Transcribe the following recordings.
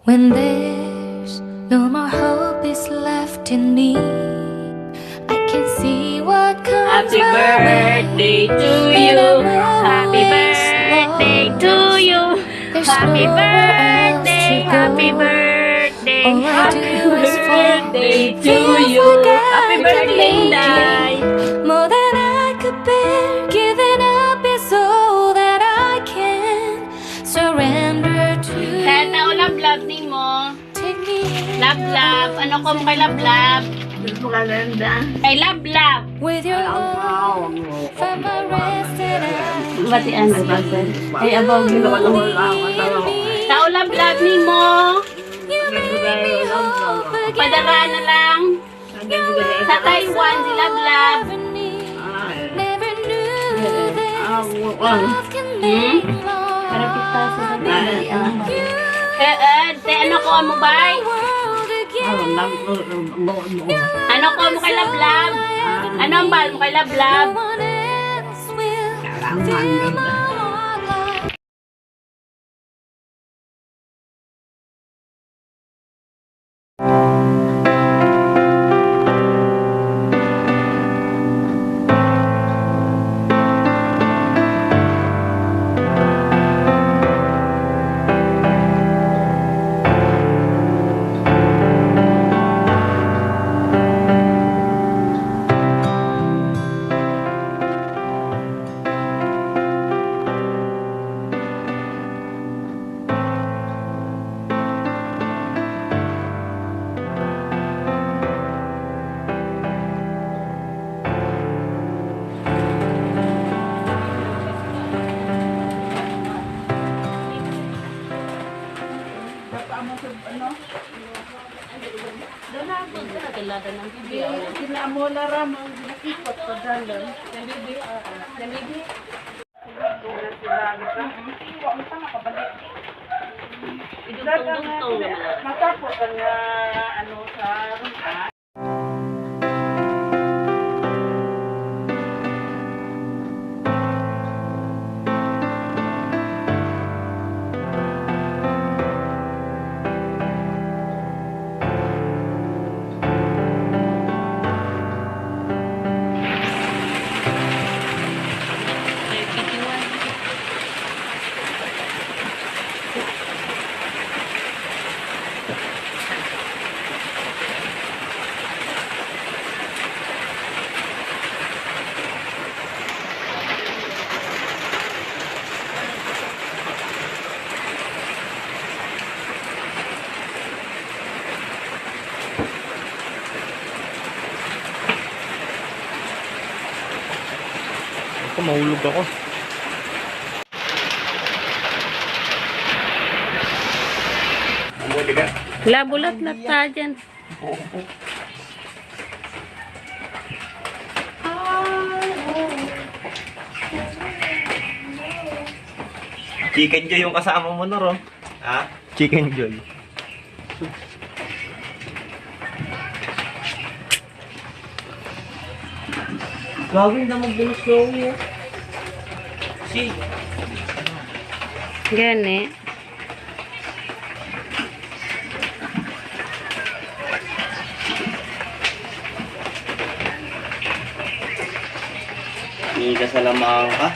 When there's no more hope is left in me, I can see what comes Happy my birthday way. to And you. I know Happy it's birthday lost. to you. There's Happy nowhere else birthday, to happy go. birthday, All I happy do is fall. birthday to Feels you. like Happy I birthday, need Day. you more than I could bear. Giving up is all that I can surrender to. Kaya tao love ni mo. Take me in Love. Ano ko mo kay love? Kay love. with your love. Find my rest and I Batian sa basan. Ay abog ni mo. Tao love ni mo. You make me hope again. Padaraan na lang. Sa Taiwan si love. Never knew this love can make long. Te ano ko mo bay? World again. Ano ko mo kay love? Ano ang bal mo kay love? No one else will fill my heart like Kinamola ramang ginakikot pa dalan. Matapos ang ano sa rumah. Ako, mahulog ako. Labulat na ta dyan. Chicken Joy yung kasama mo na ron. Ha? Chicken Joy. Gawin na magbilos-gaw mo. Si. Gani. Hindi ka sa lamang ka.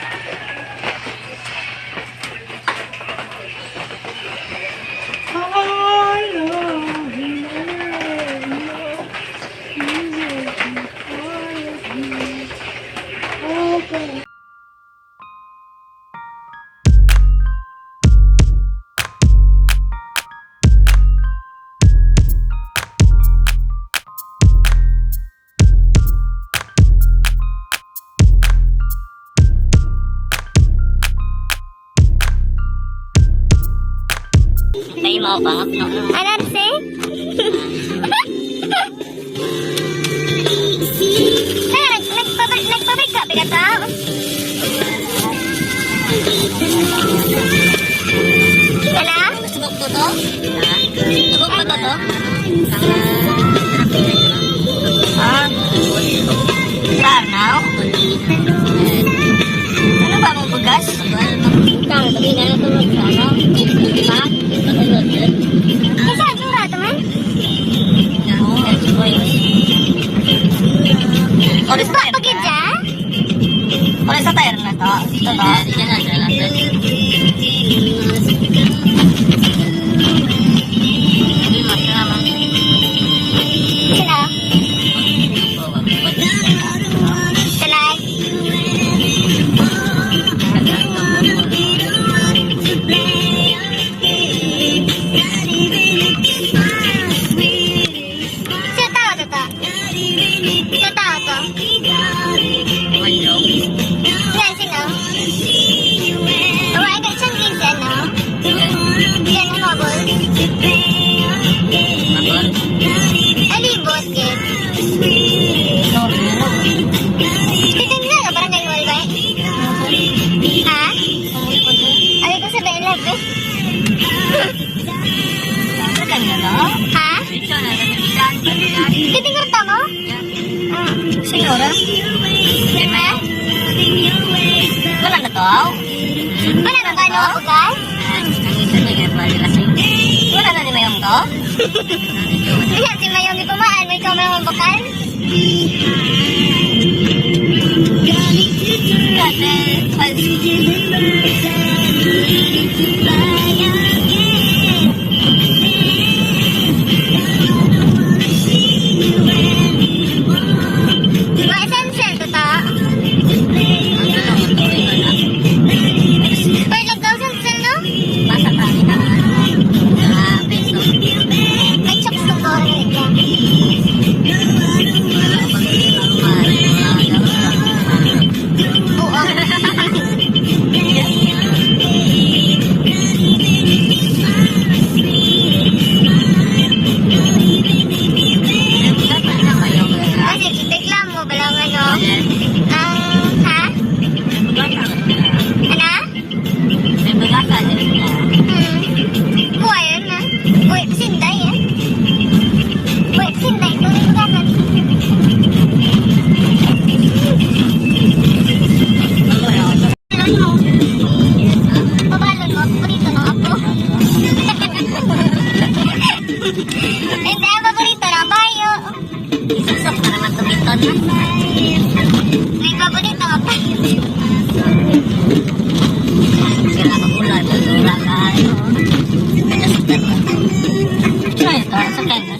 Tayo mo ba? Ano sih? Nagpabalik ka, bigat tao. Hala? Subok ko to? Subok ko to? Karnaw? Ano ba mong bugas? Karnaw, hindi na ito mag-ano? Ha? Picturean na no? Ha? Picturean na no? Titingurta mo? Signora? Siyempre? Wala na to? Wala na ba no? Guys? Wala na ni Mayong to? Kaya si Mayong di pumaan, may kamera mong bakal? Ma-essential to ta? Pero nag-essential no? Basta kami na peso. May chocks to ko. Kasi itiklam mo balang ano? Ha? Ano? Buhay yun na. Uy, sinday eh. Uy, sinday. Tuloy magasan. Pabalon mo. Paborito ng apo. Hindi, ang paborito na bayo. Isusok na naman tumiton. May paborito nga bayo. Sila kapulan. Masura ka. Pinasukat mo. Sino ito? Sa kanya?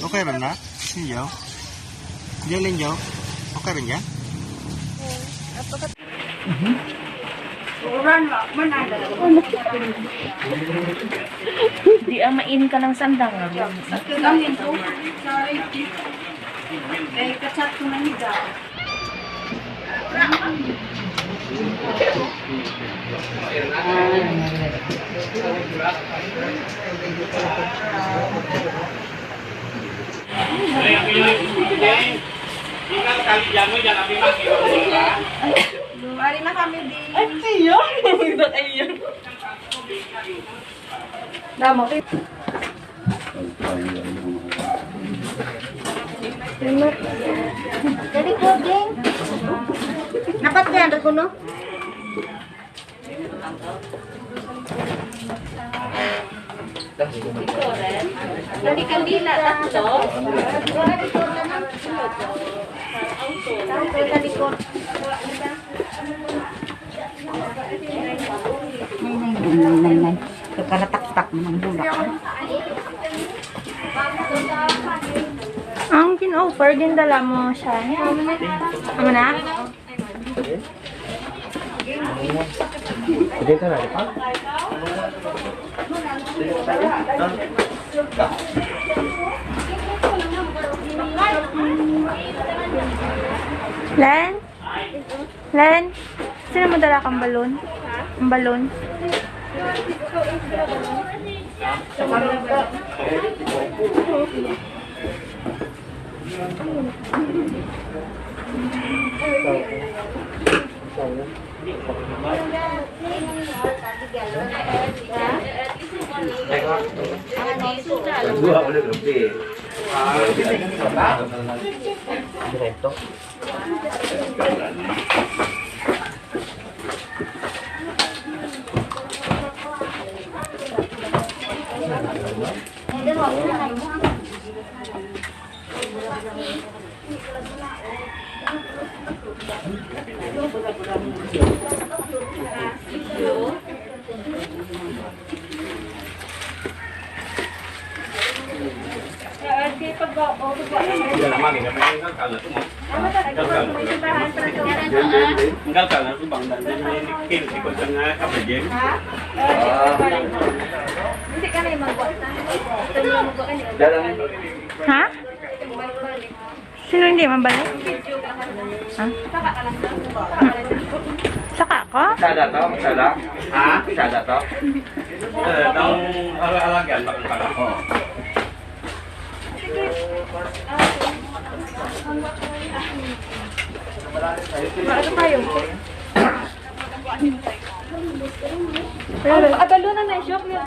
Okay rin na? Siyo? Jalin jo? Okay rin ya? Di main ka lang sandang. Lumari na kami din. Ay, siyo? Ba't ayun? Damo. Jadi ko, geng. Dapat ka yan, kuno? Tadi kandila tatlo. Kekaratak-tak ng bulak. Ang kin-offer, gindala mo siya. Ano na? Hindi ka na, di ba? Len? Len? Sino mo dala kang balon? Ang balon? Dua ulit lebih. Direkto. Ha? Sino hindi mabalik? Ha? Saka ko? Sada to, sada. Ha? Sada to. Nang alagan bakal pala. Abalo na na shop niya.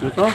Ito?